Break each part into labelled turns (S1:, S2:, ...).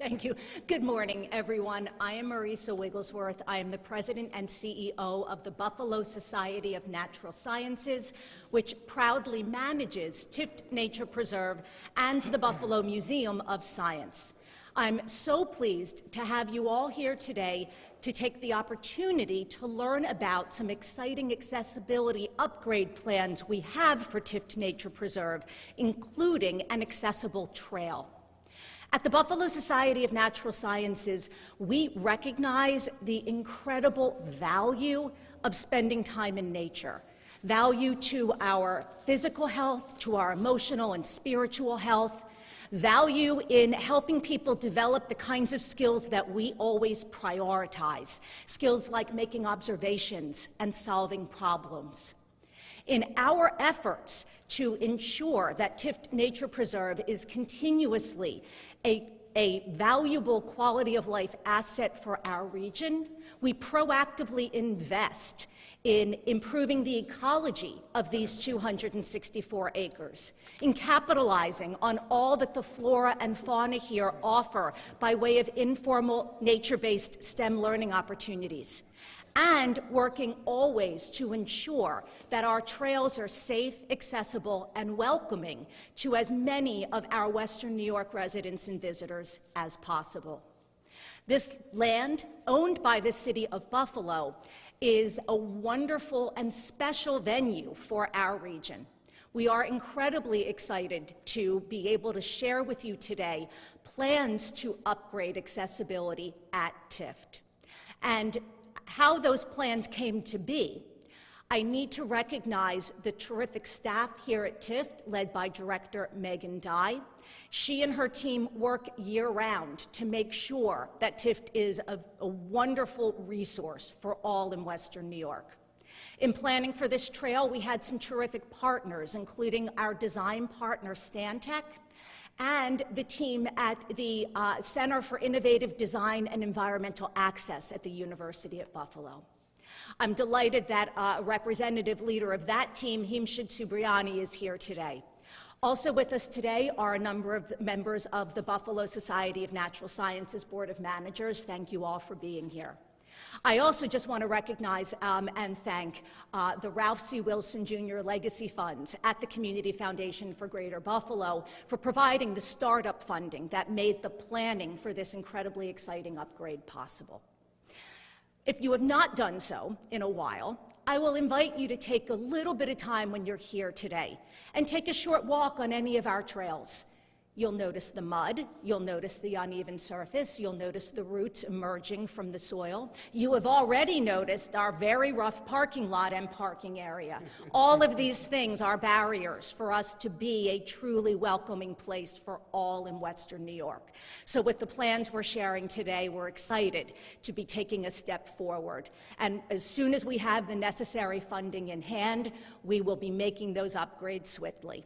S1: Thank you. Good morning, everyone. I am Marisa Wigglesworth. I am the president and CEO of the Buffalo Society of Natural Sciences, which proudly manages Tifft Nature Preserve and the Buffalo Museum of Science. I'm so pleased to have you all here today to take the opportunity to learn about some exciting accessibility upgrade plans we have for Tifft Nature Preserve, including an accessible trail. At the Buffalo Society of Natural Sciences, we recognize the incredible value of spending time in nature, value to our physical health, to our emotional and spiritual health, value in helping people develop the kinds of skills that we always prioritize, skills like making observations and solving problems. In our efforts to ensure that Tifft Nature Preserve is continuously a valuable quality of life asset for our region, we proactively invest in improving the ecology of these 264 acres, in capitalizing on all that the flora and fauna here offer by way of informal nature-based STEM learning opportunities, and working always to ensure that our trails are safe, accessible, and welcoming to as many of our Western New York residents and visitors as possible. This land, owned by the city of Buffalo, is a wonderful and special venue for our region. We are incredibly excited to be able to share with you today plans to upgrade accessibility at Tifft. And how those plans came to be, I need to recognize the terrific staff here at Tifft, led by Director Megan Dye. She and her team work year-round to make sure that Tifft is a wonderful resource for all in Western New York. In planning for this trail, we had some terrific partners, including our design partner, Stantec, and the team at the Center for Innovative Design and Environmental Access at the University at Buffalo. I'm delighted that a representative leader of that team, Himshid Subriani, is here today. Also with us today are a number of members of the Buffalo Society of Natural Sciences Board of Managers. Thank you all for being here. I also just want to recognize and thank the Ralph C. Wilson Jr. Legacy Funds at the Community Foundation for Greater Buffalo for providing the startup funding that made the planning for this incredibly exciting upgrade possible. If you have not done so in a while, I will invite you to take a little bit of time when you're here today and take a short walk on any of our trails. You'll notice the mud, you'll notice the uneven surface, you'll notice the roots emerging from the soil. You have already noticed our very rough parking lot and parking area. All of these things are barriers for us to be a truly welcoming place for all in Western New York. So with the plans we're sharing today, we're excited to be taking a step forward. And as soon as we have the necessary funding in hand, we will be making those upgrades swiftly.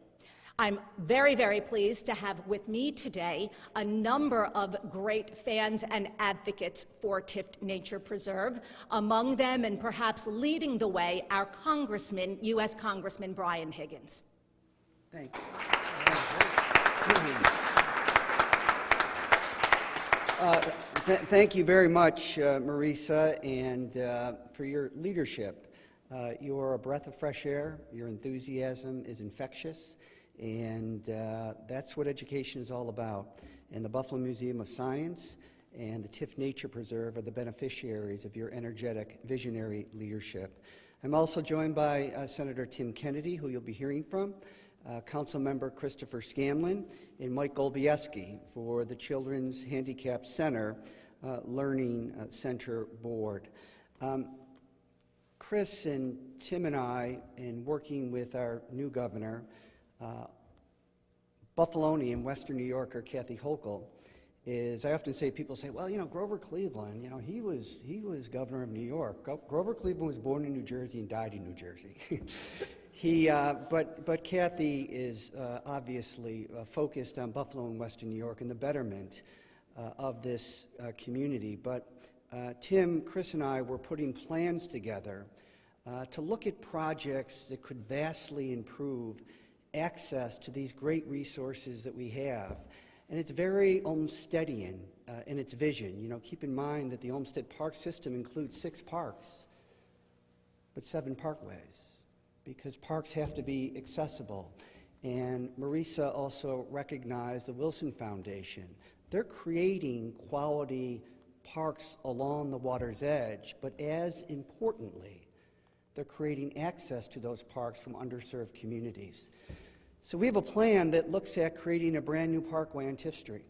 S1: I'm very, very pleased to have with me today a number of great fans and advocates for Tifft Nature Preserve. Among them, and perhaps leading the way, our Congressman, U.S. Congressman Brian Higgins.
S2: Thank you. Thank you very much, Marisa, and for your leadership. You are a breath of fresh air. Your enthusiasm is infectious. And that's what education is all about. And the Buffalo Museum of Science and the Tifft Nature Preserve are the beneficiaries of your energetic, visionary leadership. I'm also joined by Senator Tim Kennedy, who you'll be hearing from, Council Member Christopher Scanlon, and Mike Golbieski for the Children's Handicap Center Learning Center Board. Chris and Tim and I, in working with our new governor, Buffalonian, Western New Yorker Kathy Hochul, is, I often say, people say, well, you know, Grover Cleveland, you know, he was governor of New York. Grover Cleveland was born in New Jersey and died in New Jersey. But Kathy is obviously focused on Buffalo and Western New York and the betterment of this community. But Tim, Chris, and I were putting plans together to look at projects that could vastly improve access to these great resources that we have. And it's very Olmstedian in its vision. You know, keep in mind that the Olmsted Park system includes 6 parks, but 7 parkways, because parks have to be accessible. And Marisa also recognized the Wilson Foundation. They're creating quality parks along the water's edge, but as importantly, they're creating access to those parks from underserved communities. So we have a plan that looks at creating a brand new parkway on Tifft Street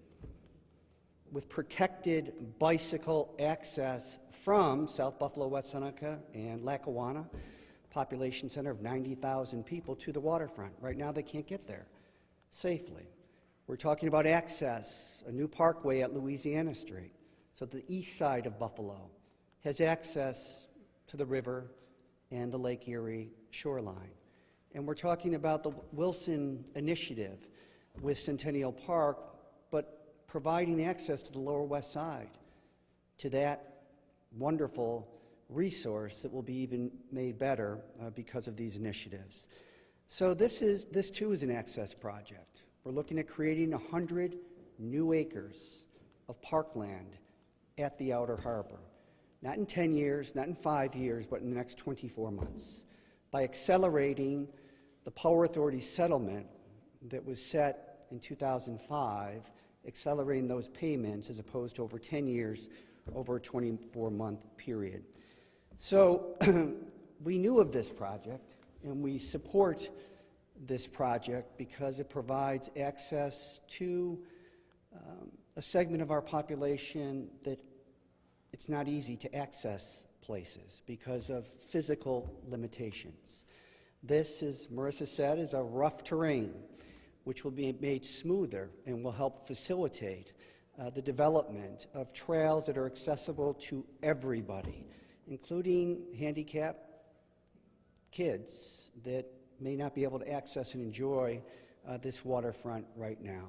S2: with protected bicycle access from South Buffalo, West Seneca, and Lackawanna, population center of 90,000 people, to the waterfront. Right now they can't get there safely. We're talking about access, a new parkway at Louisiana Street, so the east side of Buffalo has access to the river and the Lake Erie shoreline. And we're talking about the Wilson Initiative with Centennial Park, but providing access to the Lower West Side, to that wonderful resource that will be even made better because of these initiatives. So this too is an access project. We're looking at creating 100 new acres of parkland at the Outer Harbor. Not in 10 years, not in 5 years, but in the next 24 months. By accelerating the Power Authority settlement that was set in 2005, accelerating those payments as opposed to over 10 years, over a 24-month period. So we knew of this project, and we support this project because it provides access to a segment of our population that it's not easy to access places because of physical limitations. This, as Marisa said, is a rough terrain, which will be made smoother and will help facilitate the development of trails that are accessible to everybody, including handicapped kids that may not be able to access and enjoy this waterfront right now.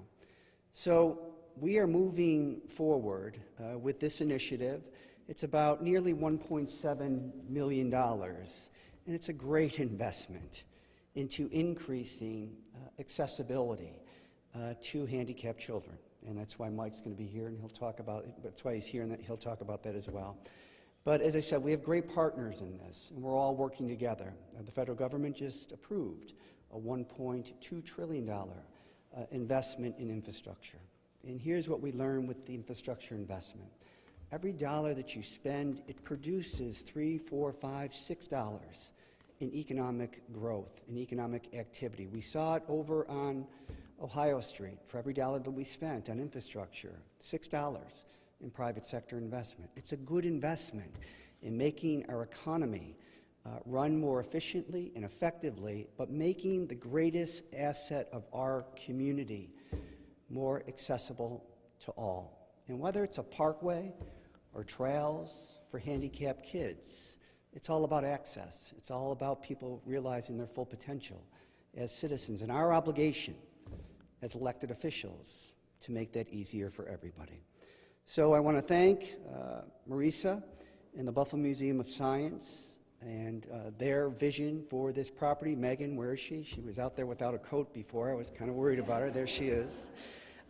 S2: So we are moving forward with this initiative. It's about nearly $1.7 million, and it's a great investment into increasing accessibility to handicapped children. And that's why Mike's going to be here, and he'll talk about it. That's why he's here, and he'll talk about that as well. But as I said, we have great partners in this, and we're all working together. The federal government just approved a $1.2 trillion investment in infrastructure. And here's what we learned with the infrastructure investment. Every dollar that you spend, it produces $3, $4, $5, $6 in economic growth, in economic activity. We saw it over on Ohio Street. For every dollar that we spent on infrastructure, $6 in private sector investment. It's a good investment in making our economy run more efficiently and effectively, but making the greatest asset of our community more accessible to all. And whether it's a parkway or trails for handicapped kids, it's all about access. It's all about people realizing their full potential as citizens, and our obligation as elected officials to make that easier for everybody. So I want to thank Marisa and the Buffalo Museum of Science and their vision for this property. Megan, where is she? She was out there without a coat before. I was kind of worried about her. There she is.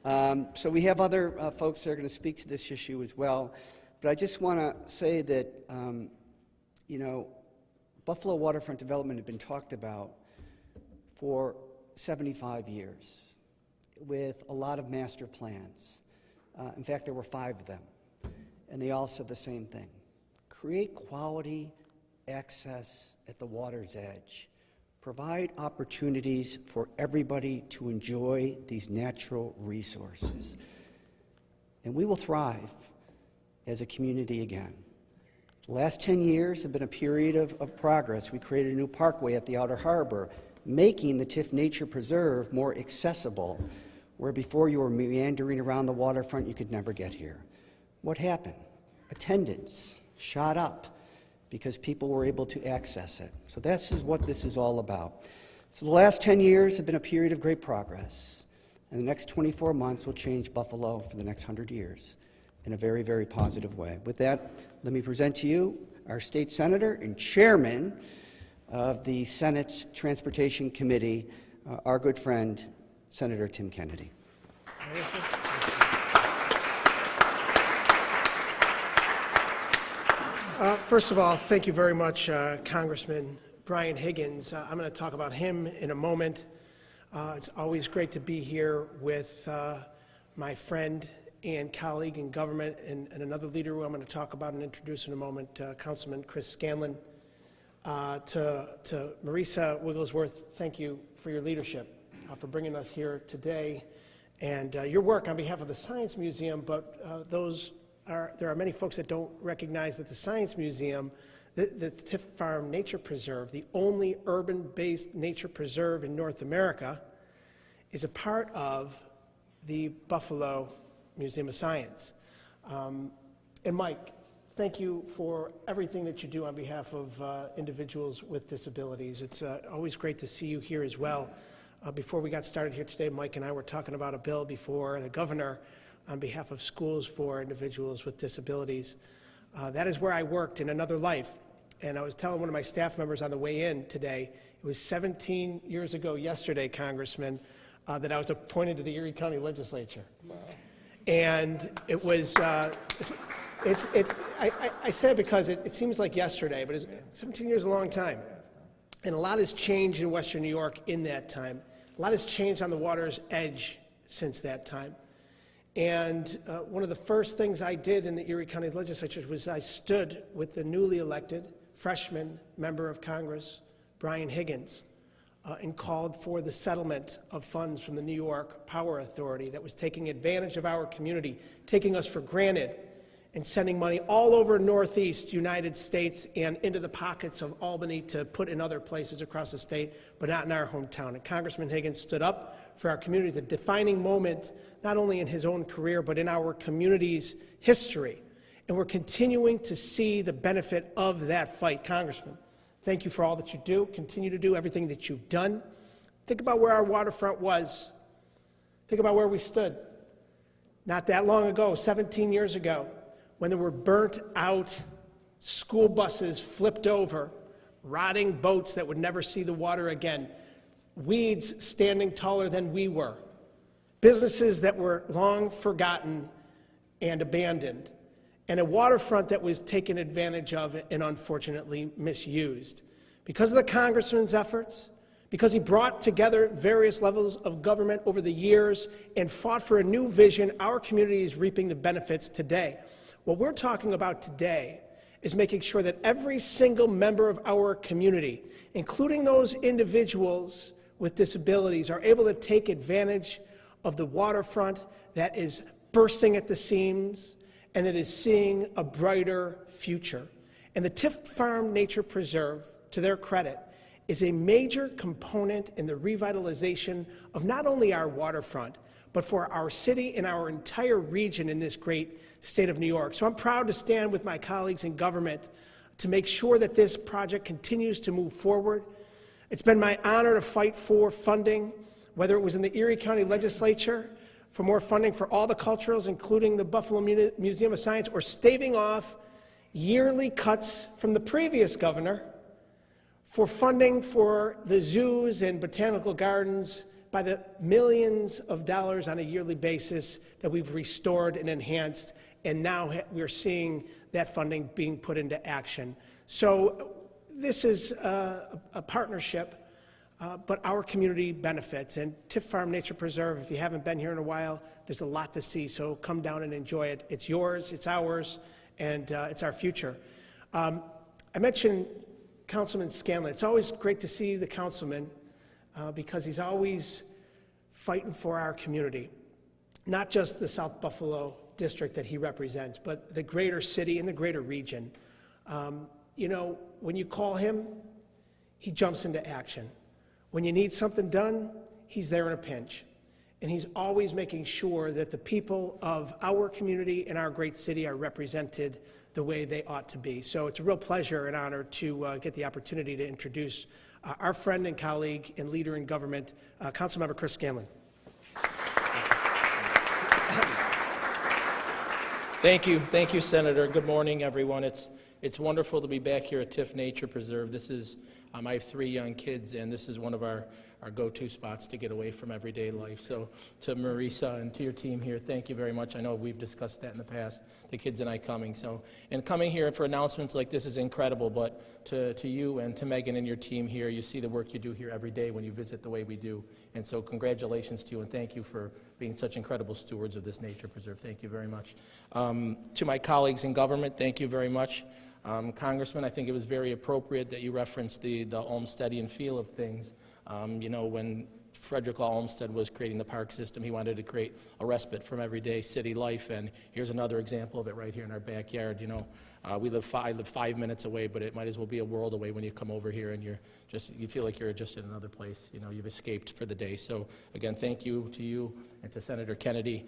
S2: So we have other folks that are going to speak to this issue as well. But I just want to say that, Buffalo waterfront development had been talked about for 75 years with a lot of master plans. In fact, there were 5 of them, and they all said the same thing. Create quality access at the water's edge. Provide opportunities for everybody to enjoy these natural resources. And we will thrive as a community again. The last 10 years have been a period of progress. We created a new parkway at the Outer Harbor, making the Tifft Nature Preserve more accessible, where before you were meandering around the waterfront, you could never get here. What happened? Attendance shot up because people were able to access it. So this is what this is all about. So the last 10 years have been a period of great progress, and the next 24 months will change Buffalo for the next 100 years in a very, very positive way. With that, let me present to you our state senator and chairman of the Senate's Transportation Committee, our good friend, Senator Tim Kennedy.
S3: First of all, thank you very much, Congressman Brian Higgins. I'm going to talk about him in a moment. It's always great to be here with my friend and colleague in government and another leader who I'm going to talk about and introduce in a moment, Councilman Chris Scanlon. To Marisa Wigglesworth, thank you for your leadership, for bringing us here today, and your work on behalf of the Science Museum, but there are many folks that don't recognize that the Science Museum, the Tifft Farm Nature Preserve, the only urban-based nature preserve in North America, is a part of the Buffalo Museum of Science. And Mike, thank you for everything that you do on behalf of individuals with disabilities. It's always great to see you here as well. Before we got started here today, Mike and I were talking about a bill before the governor on behalf of schools for individuals with disabilities. That is where I worked in another life. And I was telling one of my staff members on the way in today, it was 17 years ago yesterday, Congressman, that I was appointed to the Erie County Legislature. Wow. And it was, I say it because it seems like yesterday, but 17 years is a long time. And a lot has changed in Western New York in that time. A lot has changed on the water's edge since that time. And one of the first things I did in the Erie County Legislature was I stood with the newly elected freshman member of Congress, Brian Higgins, and called for the settlement of funds from the New York Power Authority that was taking advantage of our community, taking us for granted, and sending money all over Northeast United States and into the pockets of Albany to put in other places across the state, but not in our hometown. And Congressman Higgins stood up for our community. It's a defining moment, not only in his own career, but in our community's history. And we're continuing to see the benefit of that fight. Congressman, thank you for all that you do. Continue to do everything that you've done. Think about where our waterfront was. Think about where we stood not that long ago, 17 years ago, when there were burnt out school buses flipped over, rotting boats that would never see the water again, weeds standing taller than we were, businesses that were long forgotten and abandoned, and a waterfront that was taken advantage of and unfortunately misused. Because of the Congressman's efforts, because he brought together various levels of government over the years and fought for a new vision, our community is reaping the benefits today. What we're talking about today is making sure that every single member of our community, including those individuals with disabilities, are able to take advantage of the waterfront that is bursting at the seams and that is seeing a brighter future. And the Tifft Farm Nature Preserve, to their credit, is a major component in the revitalization of not only our waterfront, but for our city and our entire region in this great state of New York. So I'm proud to stand with my colleagues in government to make sure that this project continues to move forward. It's been my honor to fight for funding, whether it was in the Erie County Legislature, for more funding for all the culturals, including the Buffalo Museum of Science, or staving off yearly cuts from the previous governor for funding for the zoos and botanical gardens by the millions of dollars on a yearly basis that we've restored and enhanced, and now we're seeing that funding being put into action. So this is a partnership, but our community benefits. And Tifft Farm Nature Preserve, if you haven't been here in a while, there's a lot to see, so come down and enjoy it. It's yours, it's ours, and it's our future. I mentioned Councilman Scanlon. It's always great to see the councilman because he's always fighting for our community, not just the South Buffalo district that he represents, but the greater city and the greater region. You know, when you call him, he jumps into action. When you need something done, he's there in a pinch. And he's always making sure that the people of our community and our great city are represented the way they ought to be. So it's a real pleasure and honor to get the opportunity to introduce our friend and colleague and leader in government, Councilmember Chris Scanlon.
S4: Thank you, Senator. Good morning, everyone. It's wonderful to be back here at Tifft Nature Preserve. This is, I have 3 young kids, and this is one of our our go-to spots to get away from everyday life. So to Marisa and to your team here, thank you very much. I know we've discussed that in the past, the kids and I coming. And coming here for announcements like this is incredible, but to you and to Megan and your team here, you see the work you do here every day when you visit the way we do. And so congratulations to you, and thank you for being such incredible stewards of this nature preserve. Thank you very much. To my colleagues in government, thank you very much. Congressman, I think it was very appropriate that you referenced the Olmstedian feel of things. When Frederick Law Olmsted was creating the park system, he wanted to create a respite from everyday city life, and here's another example of it right here in our backyard. I live 5 minutes away, but it might as well be a world away when you come over here, and you feel like you're just in another place. You've escaped for the day. So again, thank you to you and to Senator Kennedy.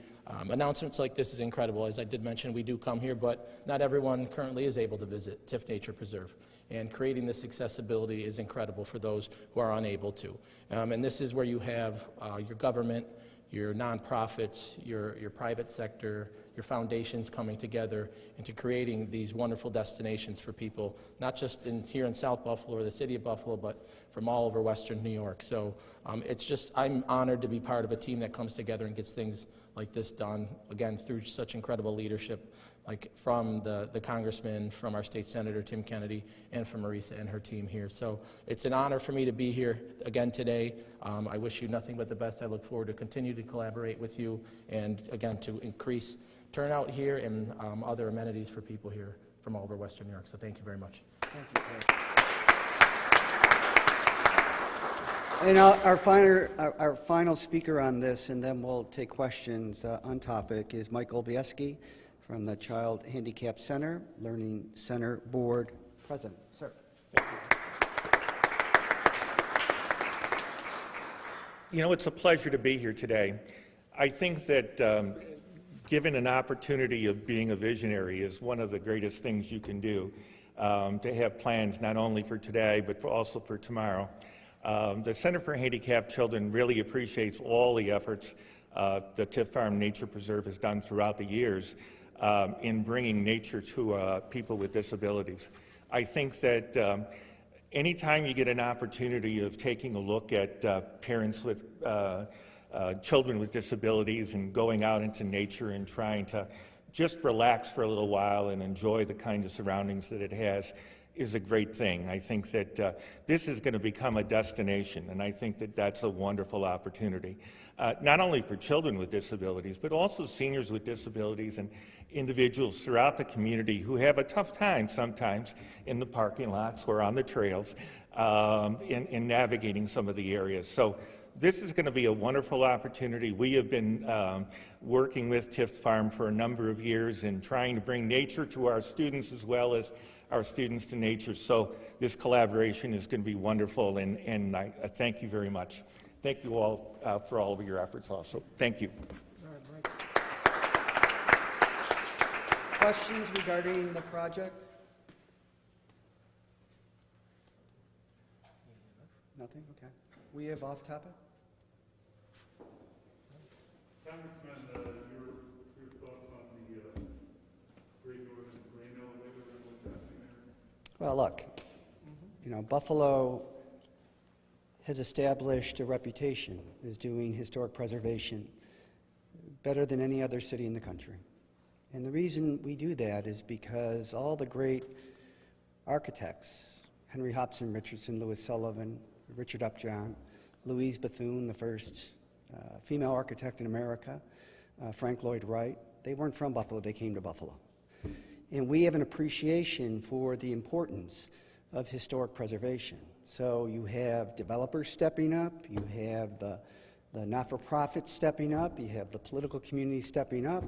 S4: Announcements like this is incredible. As I did mention, we do come here, but not everyone currently is able to visit Tifft Nature Preserve. And creating this accessibility is incredible for those who are unable to. And this is where you have your government, your nonprofits, your private sector, your foundations coming together into creating these wonderful destinations for people, not just here in South Buffalo or the city of Buffalo, but from all over Western New York. So I'm honored to be part of a team that comes together and gets things like this done, again, through such incredible leadership, like from the Congressman, from our state senator, Tim Kennedy, and from Marisa and her team here. So it's an honor for me to be here again today. I wish you nothing but the best. I look forward to continue to collaborate with you and, again, to increase turnout here and other amenities for people here from all over Western New York. So thank you very much.
S2: Thank you, Chris. And our final speaker on this, and then we'll take questions on topic, is Mike Olbieski from the Child Handicap Center, Learning Center Board President. Sir.
S5: Thank you. It's a pleasure to be here today. I think that given an opportunity of being a visionary is one of the greatest things you can do, to have plans not only for today, but also for tomorrow. The Center for Handicapped Children really appreciates all the efforts the Tifft Farm Nature Preserve has done throughout the years in bringing nature to people with disabilities. I think that anytime you get an opportunity of taking a look at parents with children with disabilities and going out into nature and trying to just relax for a little while and enjoy the kind of surroundings that it has is a great thing. I think that this is going to become a destination, and I think that that's a wonderful opportunity, not only for children with disabilities, but also seniors with disabilities and individuals throughout the community who have a tough time sometimes in the parking lots or on the trails in navigating some of the areas. So this is going to be a wonderful opportunity. We have been working with Tifft Farm for a number of years and trying to bring nature to our students as well as our students to nature. So this collaboration is going to be wonderful, and I thank you very much. Thank you all for all of your efforts also. Thank you.
S2: Questions regarding the project? Nothing? Okay. We have off topic?
S6: Congressman, your thoughts on the Great Northern Grain Elevator and what's happening there?
S2: Well, look, Buffalo has established a reputation as doing historic preservation better than any other city in the country. And the reason we do that is because all the great architects, Henry Hobson Richardson, Louis Sullivan, Richard Upjohn, Louise Bethune, the first female architect in America, Frank Lloyd Wright, they weren't from Buffalo, they came to Buffalo. And we have an appreciation for the importance of historic preservation. So you have developers stepping up, you have the not-for-profits stepping up, you have the political community stepping up,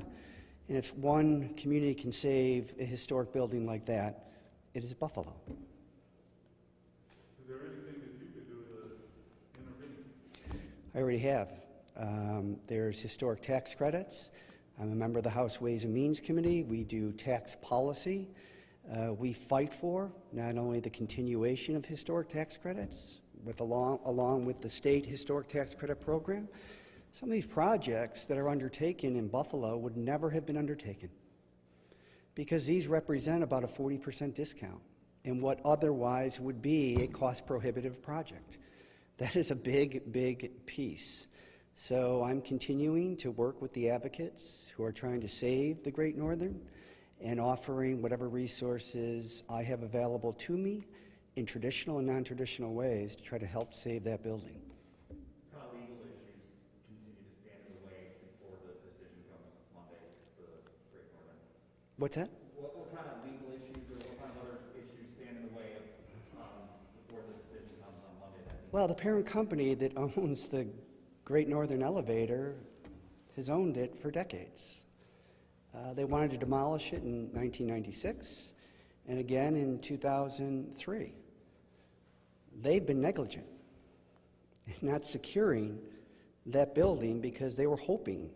S2: and if one community can save a historic building like that, it is Buffalo.
S6: Is there anything that you could do to intervene?
S2: I already have. There's historic tax credits. I'm a member of the House Ways and Means Committee. We do tax policy. We fight for not only the continuation of historic tax credits, along with the state historic tax credit program. Some of these projects that are undertaken in Buffalo would never have been undertaken because these represent about a 40% discount in what otherwise would be a cost-prohibitive project. That is a big, big piece. So I'm continuing to work with the advocates who are trying to save the Great Northern and offering whatever resources I have available to me in traditional and non-traditional ways to try to help save that building.
S7: What kind of legal issues continue to stand in the way before the decision comes Monday for the Great Northern?
S2: What's that?
S7: What kind of legal issues or what kind of other issues stand in the way of before the decision comes on Monday?
S2: Well, the parent company that owns the Great Northern Elevator has owned it for decades. They wanted to demolish it in 1996 and again in 2003. They've been negligent in not securing that building because they were hoping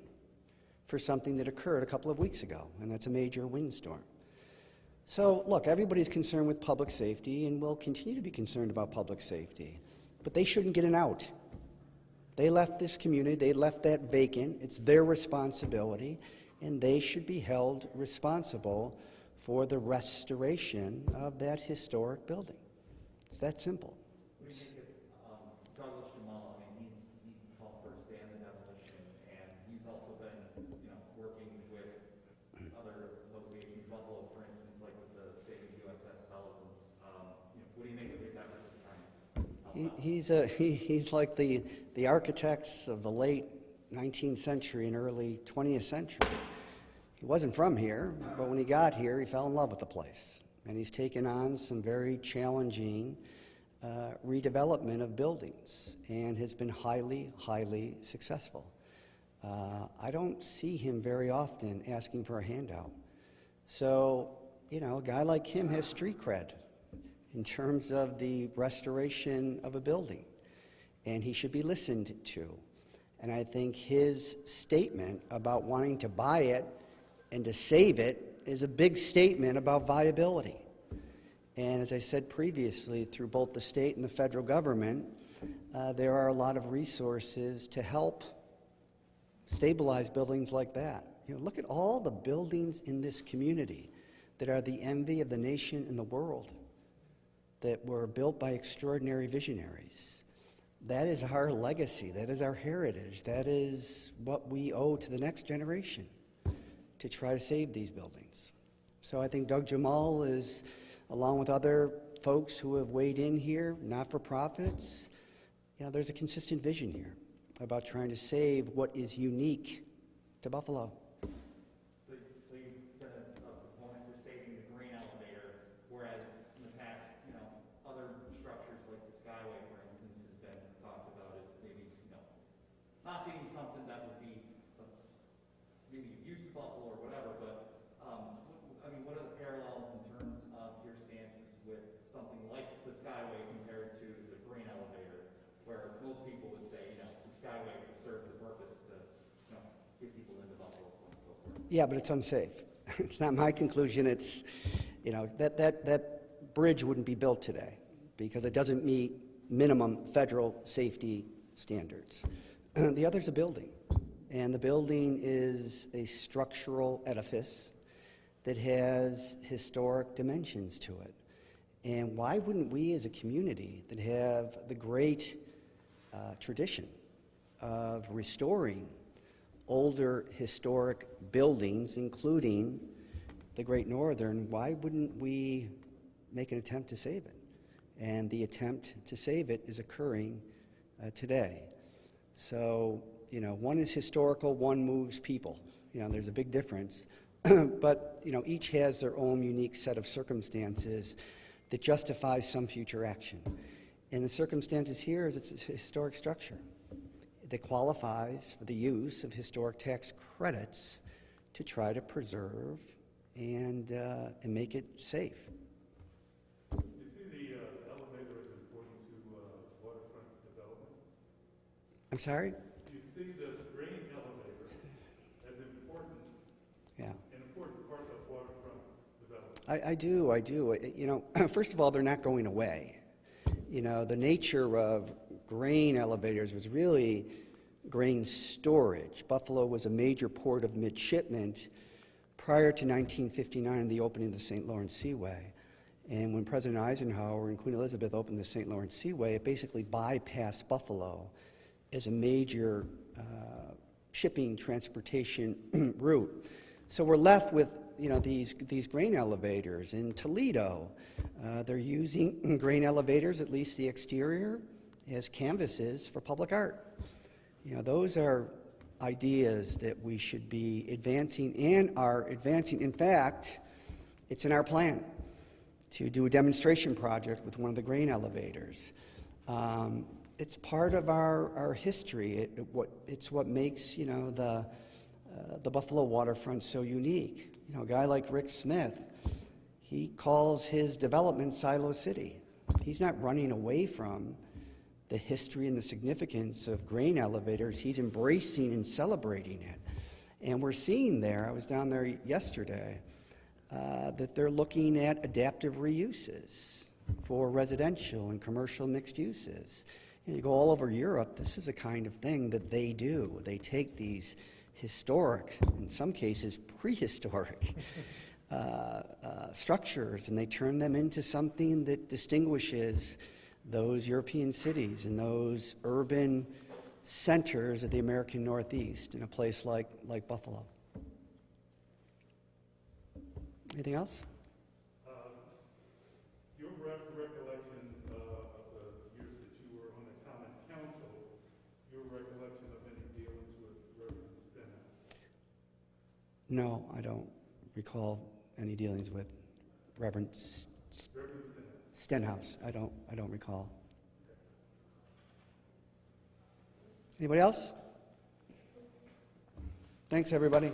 S2: for something that occurred a couple of weeks ago, and that's a major windstorm. So, look, everybody's concerned with public safety and will continue to be concerned about public safety, but they shouldn't get an out. They left this community, they left that vacant, it's their responsibility, and they should be held responsible for the restoration of that historic building. It's that simple.
S7: What do you think of Douglas Jamal? I mean, he called for a stand in demolition, and he's also been, working with other associations, Buffalo, for instance, like with the Saving USS Sullivans. What do you make of his efforts to try and help out?
S2: He's like the architects of the late 19th century and early 20th century. He wasn't from here, but when he got here, he fell in love with the place. And he's taken on some very challenging redevelopment of buildings and has been highly, highly successful. I don't see him very often asking for a handout. So, a guy like him has street cred in terms of the restoration of a building, and he should be listened to. And I think his statement about wanting to buy it and to save it is a big statement about viability. And as I said previously, through both the state and the federal government, there are a lot of resources to help stabilize buildings like that. Look at all the buildings in this community that are the envy of the nation and the world, that were built by extraordinary visionaries. That is our legacy, that is our heritage, that is what we owe to the next generation to try to save these buildings. So I think Doug Jamal is, along with other folks who have weighed in here, not-for-profits, there's a consistent vision here about trying to save what is unique to Buffalo.
S7: So you've been a proponent for saving the grain elevator, whereas in the past, other structures like the Skyway, for instance, has been talked about as maybe, not being something that would be maybe of use to Buffalo or whatever, but what are the parallels in terms of your stances with something like the Skyway compared to the grain elevator, where most people would say, the Skyway serves the purpose to, get people into Buffalo and so forth.
S2: Yeah, but it's unsafe. It's not my conclusion. It's, that bridge wouldn't be built today because it doesn't meet minimum federal safety standards. The other's a building, and the building is a structural edifice that has historic dimensions to it. And why wouldn't we as a community that have the great tradition of restoring older historic buildings, including the Great Northern, why wouldn't we make an attempt to save it? And the attempt to save it is occurring today. So, one is historical, one moves people. There's a big difference. But, each has their own unique set of circumstances that justifies some future action. And the circumstances here is it's a historic structure that qualifies for the use of historic tax credits to try to preserve and make it safe.
S6: You see the elevator is important to waterfront development?
S2: I'm sorry?
S6: You see the grain elevator as important,
S2: Yeah.
S6: an important part of waterfront development?
S2: I do. First of all, they're not going away. The nature of grain elevators was really grain storage. Buffalo was a major port of midshipment prior to 1959 and the opening of the St. Lawrence Seaway. And when President Eisenhower and Queen Elizabeth opened the St. Lawrence Seaway, it basically bypassed Buffalo as a major shipping transportation route. So we're left with these grain elevators in Toledo. They're using grain elevators, at least the exterior, as canvases for public art. Those are ideas that we should be advancing and are advancing. In fact, it's in our plan to do a demonstration project with one of the grain elevators. It's part of our history. It's what makes the Buffalo waterfront so unique. A guy like Rick Smith, he calls his development Silo City. He's not running away from the history and the significance of grain elevators. He's embracing and celebrating it. And we're seeing there, I was down there yesterday, that they're looking at adaptive reuses for residential and commercial mixed uses. You go all over Europe, this is the kind of thing that they do. They take these historic, in some cases prehistoric, structures, and they turn them into something that distinguishes those European cities and those urban centers of the American Northeast in a place like Buffalo. Anything else?
S6: Your recollection of the years that you were on the Common Council, your recollection of any dealings with Reverend Stenhouse?
S2: No, I don't recall any dealings with Reverend Stenhouse. I don't recall. Anybody else? Thanks, everybody.